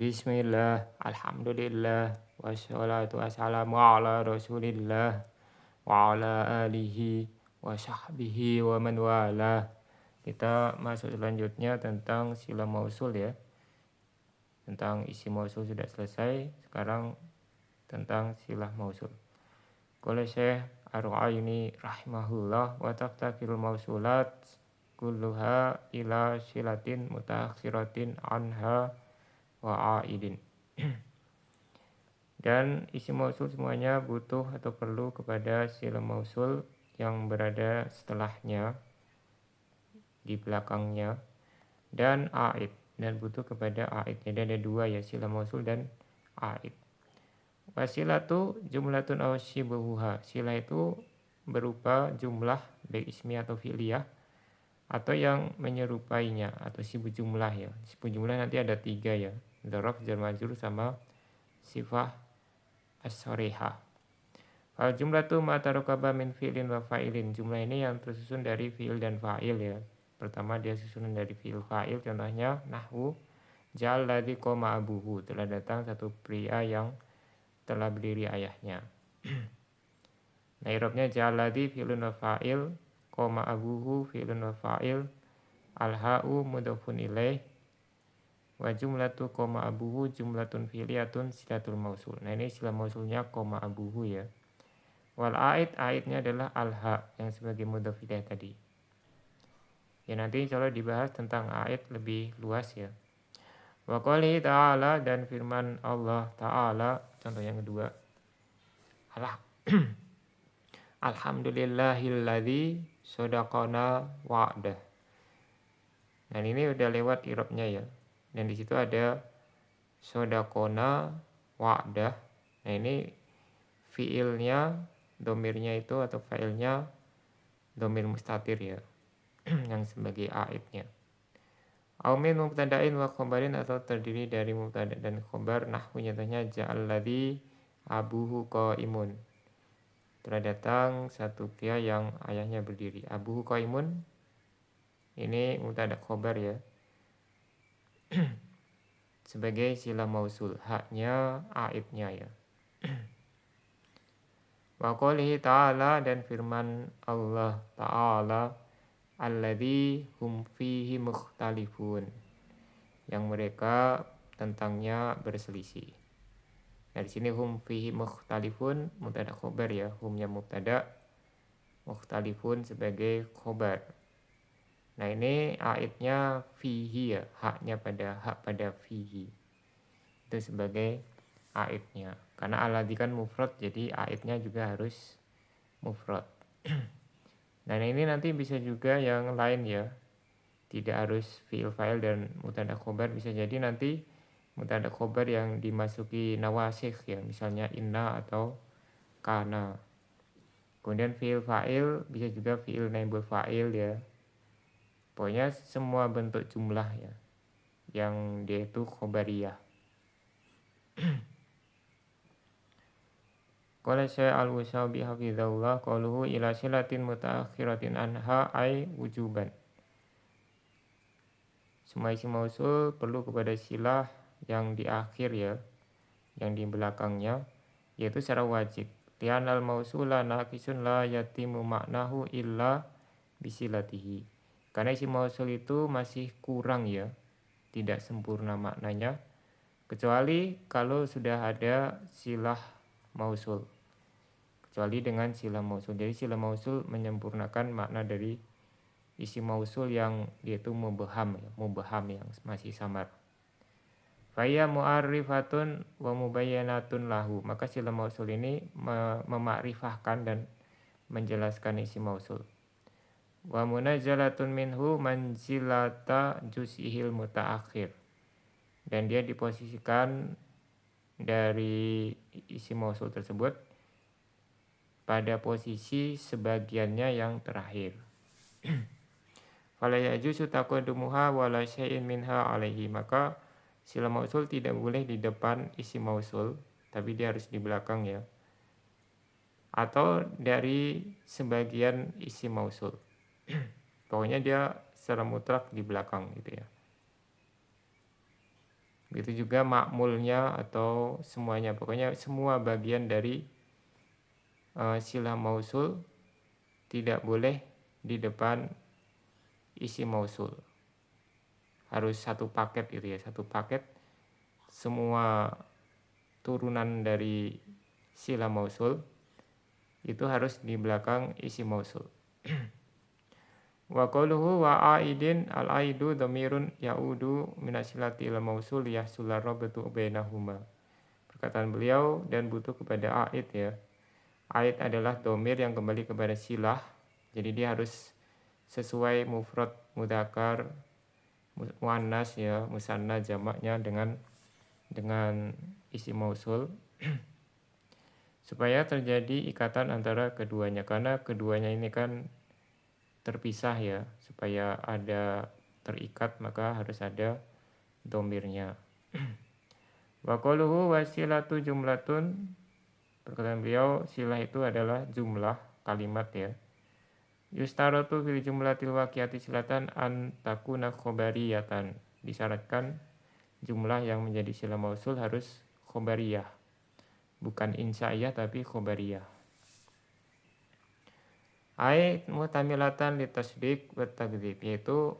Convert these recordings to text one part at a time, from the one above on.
Bismillah, alhamdulillah, wassalatu wassalamu ala rasulillah, wa ala alihi wa sahbihi wa man wala. Kita masuk selanjutnya tentang sila mausul ya. Tentang isi mausul sudah selesai, sekarang tentang silah mausul. Qala Syekh Ar-Ru'ayni rahimahullah wa taftakirul mausulat kulluha ila silatin mutaakhiratin anha wa aidin. Dan isi mausul semuanya butuh atau perlu kepada sila mausul yang berada setelahnya, di belakangnya, dan aid, dan butuh kepada aid. Jadi ada dua ya, sila mausul dan aid. Wasilatu jumlatun aw shibuha. Sila itu berupa jumlah baik ismi atau fi'liyah atau yang menyerupainya atau sibu jumlah ya. Sibu jumlah nanti ada tiga ya, dzaraf, jar majrur sama sifah as-sarihah. Fal jumlatu ma tarakaba min fi'lin wa fa'ilin. Jumlah ini yang tersusun dari fi'il dan fa'il ya. Pertama dia susunan dari fi'il fa'il, contohnya nahwu ja'al ladzi qoma abuhu, telah datang satu pria yang telah berdiri ayahnya. Nah, i'rabnya ja'al ladzi fi'lun wa fa'il, qoma abuhu fi'lun wa fa'il, al-ha'u mudhofun ilaih, wa jumlatu qoma abuhu jumlatun fi'liyatun silatul mausul. Nah, ini sila mausulnya qoma abuhu ya. Wal aid, aidnya adalah al-ha yang sebagai mudhof ilaih tadi. Ya, nanti insyaallah dibahas tentang aid lebih luas ya. Wa qali ta'ala, dan firman Allah Ta'ala, contoh yang kedua. Alhamdulillahilladzi shadaqana wa'dah. Nah, ini udah lewat i'rabnya ya. Dan di situ ada shadaqana wa'dah. Nah, ini fiilnya, domirnya itu atau failnya domir mustatir ya, yang sebagai aidnya. Au min mubtada'in wa khobarin, atau terdiri dari mubtada dan khobar. Nahwu contohnya ja'al ladzi abuhu qaimun. Telah datang satu pria yang ayahnya berdiri. Abuhu qaimun ini mubtada khobar ya. Sebagai sila mausul, haknya aidnya ya. Wa qalihi ta'ala, dan firman Allah Ta'ala, alladzi hum fihi mukhtalifun, yang mereka tentangnya berselisih. Nah, di sini hum fihi mukhtalifun mubtada khobar ya, humnya mubtada, mukhtalifun sebagai khobar. Nah, ini aidnya fihi ya, haknya hak pada fihi. Itu sebagai aidnya. Karena alladzi kan mufrad, jadi aidnya juga harus mufrad. Nah, ini nanti bisa juga yang lain ya. Tidak harus fi'il fa'il dan mubtada khobar, bisa jadi nanti mubtada khobar yang dimasuki nawasikh ya, misalnya inna atau kana. Kemudian fi'il fa'il bisa juga fi'il naibul fa'il ya. Pokoknya semua bentuk jumlah ya, yang dia itu khobariyah. Qala Syekh al-Wasabi hafizahullah, qaluhu ila silatin mutaakhiratin anha ay wujuban. Semua isi mausul perlu kepada silah yang di akhir ya, yang di belakangnya, yaitu secara wajib. Li'anal mausula naqisun la yatimu maknahu illa bisilatihi. Karena isi mausul itu masih kurang ya, tidak sempurna maknanya, kecuali kalau sudah ada silah mausul. Kecuali dengan silah mausul. Jadi silah mausul menyempurnakan makna dari isi mausul yang dia itu mubham ya, mubham yang masih samar. Faya mu'arrifatun wa mubayyanatun lahu. Maka silah mausul ini memakrifahkan dan menjelaskan isi mausul. Wa munazzalatun minhu manzilata juz'ihil mutaakhir. Dan dia diposisikan dari isi mausul tersebut pada posisi sebagiannya yang terakhir. Fala yajuzu taqaddumuha wala syai'in minha alaihi. Maka sila mausul tidak boleh di depan isi mausul, tapi dia harus di belakang ya. Atau dari sebagian isi mausul. Pokoknya dia secara mutlak di belakang gitu ya. Begitu juga makmulnya atau semuanya. Pokoknya semua bagian dari silah mausul tidak boleh di depan isi mausul. Harus satu paket gitu ya, satu paket semua turunan dari silah mausul itu harus di belakang isi mausul. Wa qauluhu wa aidin al aidu dhamirun yaudu minasilati il mausul yahsular rabatu bainahuma. Perkataan beliau dan butuh kepada aid ya. Aid adalah dhamir yang kembali kepada silah. Jadi dia harus sesuai mufrad mudzakkar muannas ya, musanna jamaknya dengan isi mausul supaya terjadi ikatan antara keduanya, karena keduanya ini kan terpisah ya. Supaya ada terikat maka harus ada domirnya. Wa qauluhu wasilatu jumlatun, perkataan beliau silah itu adalah jumlah kalimat ya. Yustaratu fil jumlatil waqiati silatan an takuna khobariyatan. Disyaratkan jumlah yang menjadi silah mausul harus khobariyah, bukan insya'iyah tapi khobariyah. Ai muhtamilatan litasdiq wa takdzib, yaitu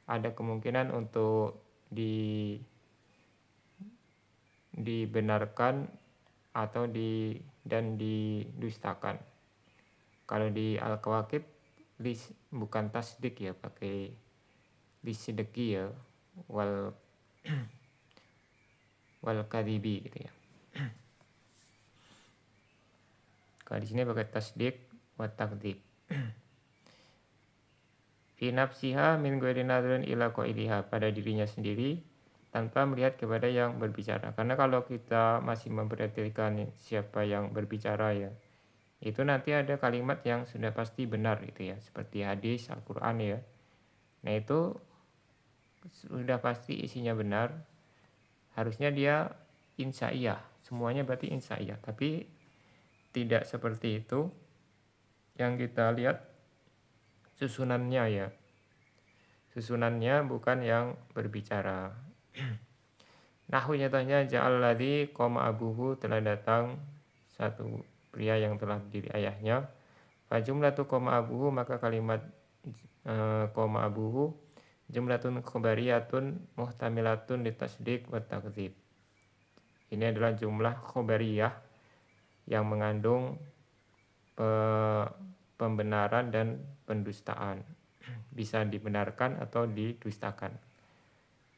ada kemungkinan untuk dibenarkan atau dan didustakan. Kalau di Al-Kawakib bukan tasdik ya, pakai lisideki ya, wal kadibi gitu ya. Kalau di sini pakai tasdik wa takdzib. Fi nafsiha min ghairi nadrin ila qailiha, pada dirinya sendiri tanpa melihat kepada yang berbicara. Karena kalau kita masih memperhatikan siapa yang berbicara ya, itu nanti ada kalimat yang sudah pasti benar gitu ya, seperti hadis Al-Quran ya. Nah itu sudah pasti isinya benar, harusnya dia insya'iyah, semuanya berarti insya'iyah. Tapi tidak seperti itu, yang kita lihat susunannya ya, susunannya bukan yang berbicara. Nahwu nyatanya ja'alladzi qama abuhu, telah datang satu pria yang telah berdiri ayahnya. Fa jumlatu qama abuhu, maka kalimat qama abuhu jumlatun khobariyatun muhtamilatun litasdiq wa takdzib. Ini adalah jumlah khobariyah yang mengandung pembenaran dan pendustaan. Bisa dibenarkan atau didustakan.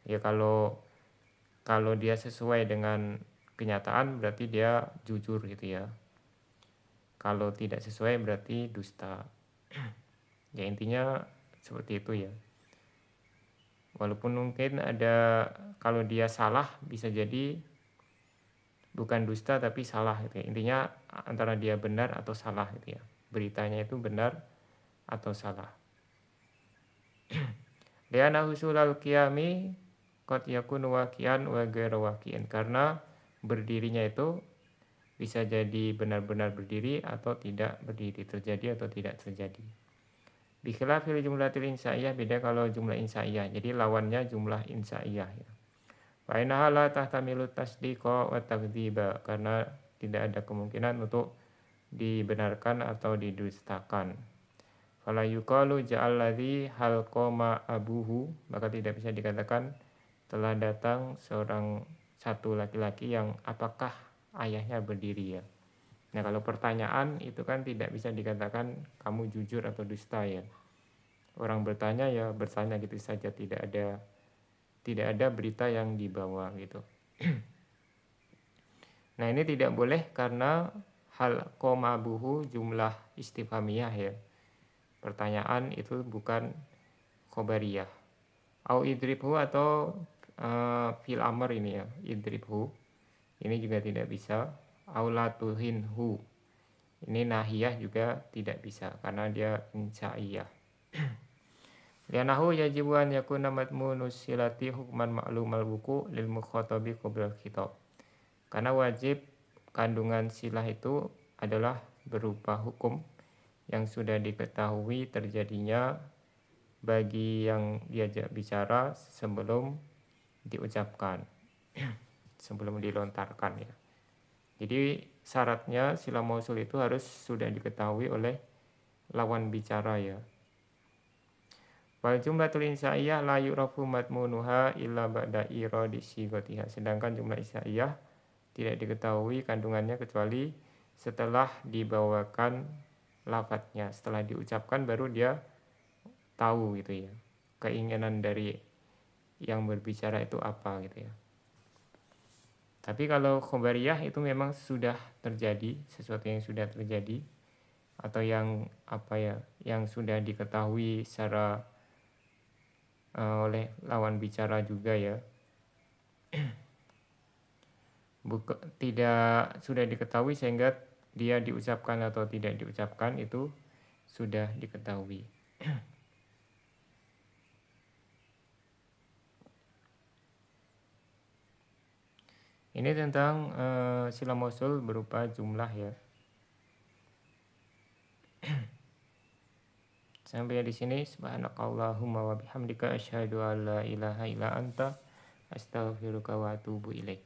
Ya kalau dia sesuai dengan kenyataan berarti dia jujur gitu ya. Kalau tidak sesuai berarti dusta. Ya intinya seperti itu ya. Walaupun mungkin ada, kalau dia salah bisa jadi bukan dusta tapi salah gitu ya. Intinya antara dia benar atau salah gitu ya. Beritanya itu benar atau salah. Liana husulal qiyami qad yakunu waqi'an wa ghairu waqi'in, karena berdirinya itu bisa jadi benar-benar berdiri atau tidak berdiri, terjadi atau tidak terjadi. Bikhilafil jumlatil insya'iyah, beda kalau jumlah insya'iyah. Jadi lawannya jumlah insya'iyah ya. Fa innaha la tahtamilu tasdiqa wa takdziba, karena tidak ada kemungkinan untuk dibenarkan atau didustakan. Fala yuqalu ja'alladzi hal qama abuhu, maka tidak bisa dikatakan telah datang satu laki-laki yang apakah ayahnya berdiri ya. Nah kalau pertanyaan itu kan tidak bisa dikatakan kamu jujur atau dusta ya. Orang bertanya ya bertanya gitu saja, tidak ada berita yang dibawa gitu. Nah ini tidak boleh karena hal qama abuhu jumlah istifhamiyah ya. Pertanyaan itu bukan khobariyah. Au idribhu, atau fil amr ini ya, idribhu. Ini juga tidak bisa. Au la tuhinhu. Ini nahiyah juga tidak bisa karena dia insya'iyah. Lianahu yajibu an yakuna madmunus silati hukman ma'lumal wuku lil mukhatabi qabla khitab. Karena wajib kandungan silah itu adalah berupa hukum yang sudah diketahui terjadinya bagi yang diajak bicara sebelum diucapkan. sebelum dilontarkan ya. Jadi syaratnya sila mausul itu harus sudah diketahui oleh lawan bicara ya. Wal jumlatul insaiyah la yu'rafu madmunuha illa ba'da iradi sigatiha. Sedangkan jumlah insaiyah tidak diketahui kandungannya kecuali setelah dibawakan lafadznya, setelah diucapkan baru dia tahu gitu ya. Keinginan dari yang berbicara itu apa gitu ya. Tapi kalau khobariyah itu memang sudah terjadi, sesuatu yang sudah terjadi atau yang apa ya, yang sudah diketahui secara oleh lawan bicara juga ya. Tidak sudah diketahui sehingga dia diucapkan atau tidak diucapkan itu sudah diketahui. Ini tentang sila mausul berupa jumlah ya. Sampai di sini, subhanakallahumma wa bihamdika asyhadu an la ilaha illa anta astaghfiruka wa atubu ilaik.